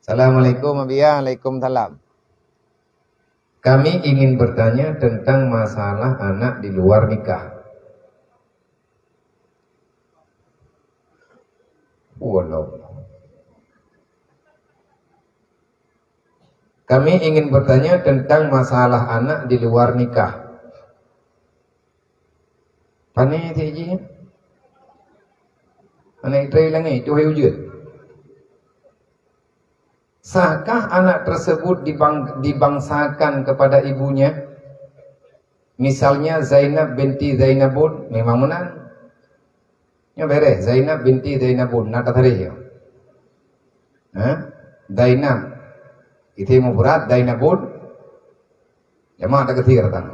Assalamualaikum Waalaikumsalam. Kami ingin bertanya tentang masalah anak di luar nikah. Wallah. Kami ingin bertanya tentang masalah anak di luar nikah. Pane tejinya? Anak itu hilang itu wujud. Sahkah anak tersebut dibangsakan kepada ibunya? Misalnya Zainab binti Zainabun, memang menang. Ya beres, Zainab binti Zainabun, nak kata dia. Zainab, itu mufrad Zainabun. Jamaah tak ketiga datang.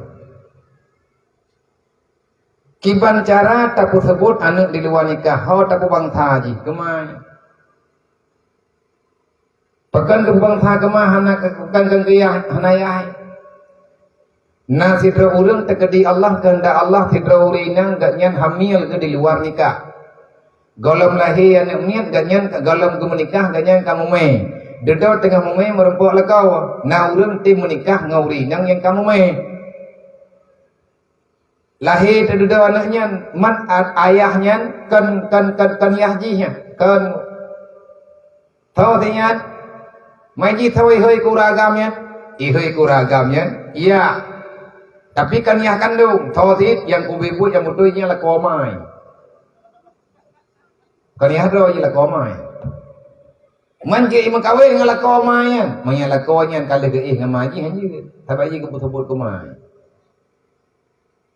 Kiban cara tak sebut anak di luar nikah, hau tak bangsa haji, kemana? Pekan ke bangsa kemah anak kekan kengkiyah hanayai. Na sidra urang tekedi Allah kehendak Allah sidra urina ganyan hamil ke di luar nikah. Golom lahir anak niat ganyan golom ke menikah ganyan kamu meh. Dedau tengah mumeh merempuk lekau. Na urang tim menikah ngaurinang yang kamu meh. Lahir dedau anaknya mat ayahnya kan yahjinya kan tahu tinyat Maji tahu ihoi kuragamnya, iya. Tapi kan ya kandung, tahu sih yang kubibu yang mutunya lah komai. Kan ya do lah komai. Manje imang kawin ngalah komai, menyalah konya kalau geih ngamaji hanya, tapi aja kebut-kebut komai.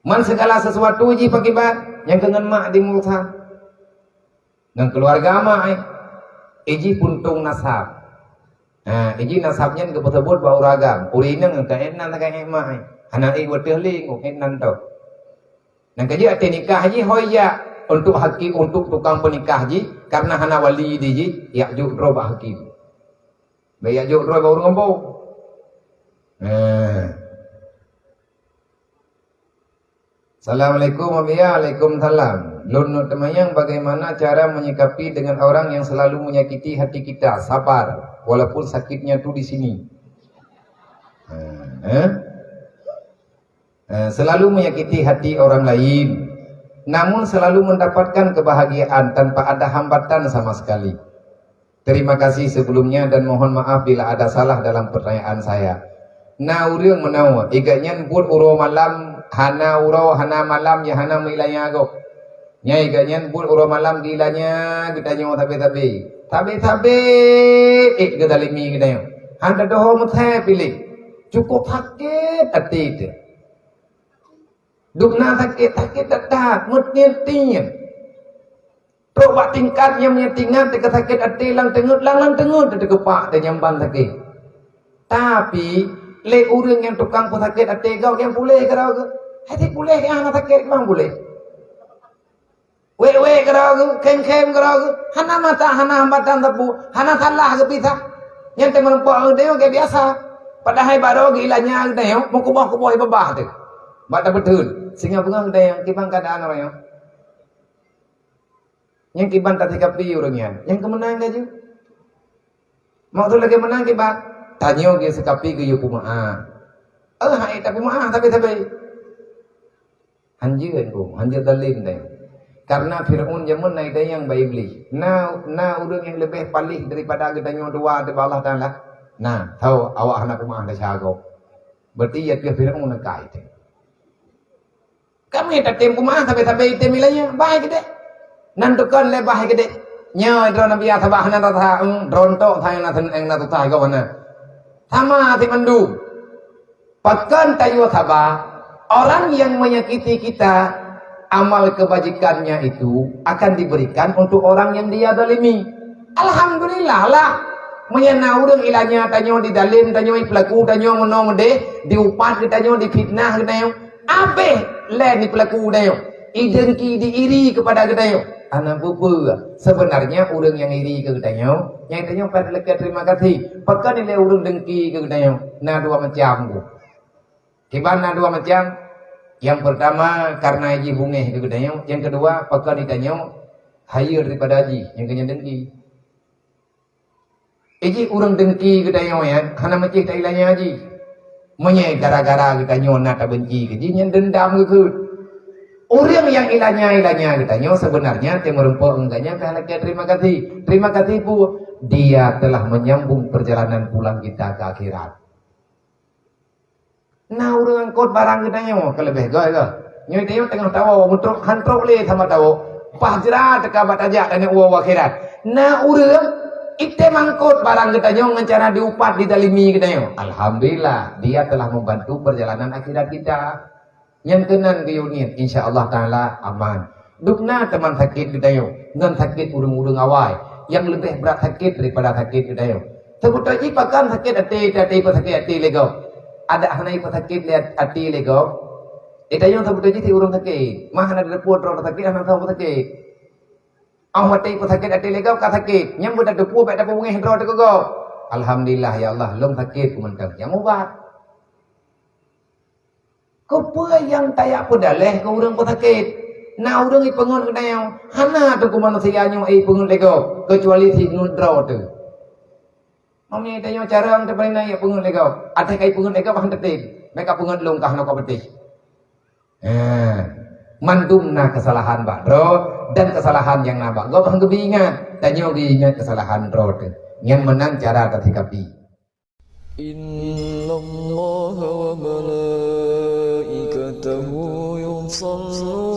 Man segala sesuatu ji pakibat yang kengen mak di multa, ngan keluarga mai, iji puntung nasab. Nah, ini nasabnya ke tersebut bau ragam. Urina dengan keenan tak emai. Anak ibu terling, keenan tau. Nah, kerja nikah haji hoya untuk hakim untuk tukang penikah haji karena hana wali di ya jukro bah hakim. Bayak jukro bau ngompo. Assalamualaikum Waalaikumsalam. Lun temayang, bagaimana cara menyikapi dengan orang yang selalu menyakiti hati kita? Sabar, walaupun sakitnya tuh di sini. Selalu menyakiti hati orang lain, namun selalu mendapatkan kebahagiaan tanpa ada hambatan sama sekali. Terima kasih sebelumnya dan mohon maaf bila ada salah dalam pertanyaan saya. Na urang menawa, iganyan pun uro malam, hana uro hana malam ya hana milanya go. Nyai ganyan pun uro malam gilanya kita nyawa tabe gedalimi kita nyawa anda doho muthe pilih cukup sakit hati itu dukna sakit tetat mutnya tinya coba tingkatnya menyetingan teka sakit hati lang tengut teka kepak dan nyamban sakit tapi le urang yang tukang pun sakit hati kau yang boleh kerau ke hati boleh yang anak sakit memang boleh we kerau kem kerau hana mata hana hambatan tepu hana salah ke pisah yang temen merempok deo kayak biasa padahal baru gilanya deo mau kuboh ibabah tu bata betul sehingga bunga deo kibang keadaan orang yang kibang tak sikapi orangnya yang kemenang gaju maksud lagi menang kibang tanya ke sikapi ke yu kumaha hai tapi maaf tapi hanjir dalim deo. Karena Fir'aun jamun naik yang baik beli. Nah urang yang lebih palih daripada kita dua di Allah Ta'ala. Nah, tahu awak anak rumah anda syago. Berarti ya pihak Fir'aun nak kait. Kami tak tempu mah sampai itu milanya baik gede. Nantukan le baik gede. Nya drone nabi athabah na tata drone to thai na than eng na tu thai ko na. Sama hati mandu. Pakan tayu athabah orang yang menyakiti kita amal kebajikannya itu akan diberikan untuk orang yang dia zalimi. Alhamdulillah lah. Menyana urang ilanya tanyo di dalim, tanyo pelaku, tanyo menong de, diupat tanyo difitnah tanyo. Ape le ni pelaku tanyo. Idengki diiri kepada tanyo. Anak bubu. Sebenarnya urang yang iri ke tanyo, yang tanyo pada lekat terima kasih. Pakan ile urang dengki ke tanyo. Na dua macam tu. Kibana dua macam? Yang pertama karena haji bungeh kegedean, yang kedua pakai ditanya higher daripada haji yang kena dengki. Iji urang dengki kita ya, karena macam tak ilahnya aji. Menyai gara-gara kita nyona tak benci ke, nyen dendam ke. Orang yang ilahnya kita nyo sebenarnya temurempok enggaknya kehalaknya terima kasih bu, dia telah menyambung perjalanan pulang kita ke akhirat. Nah orang angkut barang kita nyo kelebih goy ke, nyo itu tengah tahu untuk hantrok le sama tahu, pahjera tekabat aja dan uang akhirat. Nah orang ite mangkut barang kita nyo ngencana diupat ditalimi kita nyo. Alhamdulillah dia telah membantu perjalanan akhirat kita. Yang tenan biunit insyaallah taala aman. Dukna teman sakit kita yo, ngan sakit urung-urung awai, yang lebih berat sakit daripada sakit kita yo. Sebutnya pakan sakit hati sakit hati lego. Ada hanai sakit lihat hati lego. Ita yo sebutnya ti urung sakit. Mah ada deput ro sakit anak tahu sakit. Awati sakit hati lego ka sakit. Nyam budak depu dak dapat ngeh ro go. Alhamdulillah ya Allah lom sakit kumentang. Yang ubat. Kepa yang tayak pedaleh ke orang pesakit. Nah orang pengun kena yang hana tu ku manusianya pengun lego kecuali si ngudro tu. Mami tanya cara ang terpaling naik pengun lego. Ada kai pengun lego bahan detik. Mereka pengun longkah nak betis. Mandumna kesalahan bak ro dan kesalahan yang nabak. Gak bahan kebingat. Tanya diingat kesalahan ro tu. Yang menang cara ketika Inna Allah wa malaikatahu yusalluna